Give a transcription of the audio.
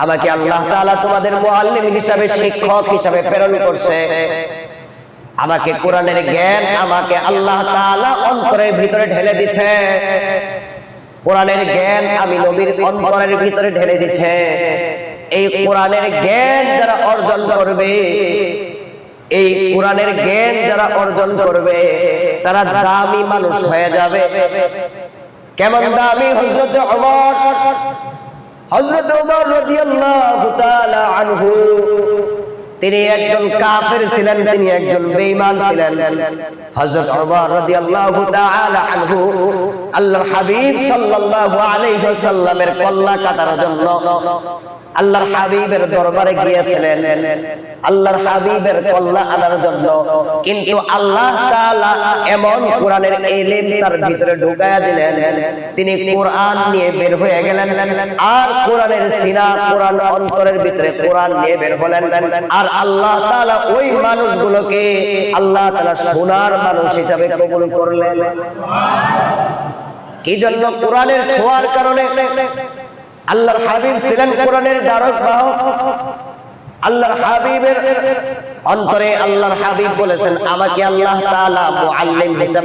আমাকে আল্লাহ তাআলা তোমাদের মুআল্লিম হিসাবে, শিক্ষক হিসাবে প্রেরণ করছে। আমাকে কোরআনের জ্ঞান আমাকে আল্লাহ তাআলা অন্তরের ভিতরে ঢেলে দিয়েছে। কোরআনের জ্ঞান আমি নবীর অন্তরের ভিতরে ঢেলে দিয়েছে। এই কোরআনের জ্ঞান যারা অর্জন করবে, এই কোরআনের জ্ঞান যারা অর্জন করবে, তারা দামি মানুষ হয়ে যাবে। কেমন দামি? হযরত ওমর রাদিয়াল্লাহু তাআলা আনহু, তিনি একজন কাফের ছিলেন, তিনি একজন বেঈমান ছিলেন। হযরত ওমর রাদিয়াল্লাহু তাআলা আনহু আল্লাহর হাবিব সাল্লাল্লাহু আলাইহি ওয়াসাল্লামের কল্লা কাটার জন্য আল্লাহর হাবিবের দরবারে গিয়েছিলেন, আল্লাহর হাবিবের কল্লা আনার জন্য। কিন্তু আল্লাহ তাআলা এমন কোরআনের ইলম তার ভিতরে ঢুকায়া দিলেন, তিনি কোরআন নিয়ে বের হয়ে গেলেন। আর কোরআনের সিনা, কোরআন অন্তরের ভিতরে কোরআন নিয়ে বের হলেন। আর আল্লাহ তাআলা ওই মানুষগুলোকে আল্লাহ তাআলা সোনার মানুষ হিসাবে কবুল করলেন। কি জন্য? কোরআনের ছোঁয়ার কারণে। আল্লাহর হাবিব ছিলেন কোরআনের ধারক বাহক। আল্লাহর হাবিবের অন্তরে আল্লাহর হাবিব বলেছেন, আমাকে আল্লাহ তাআলা মুআল্লিম হিসাবে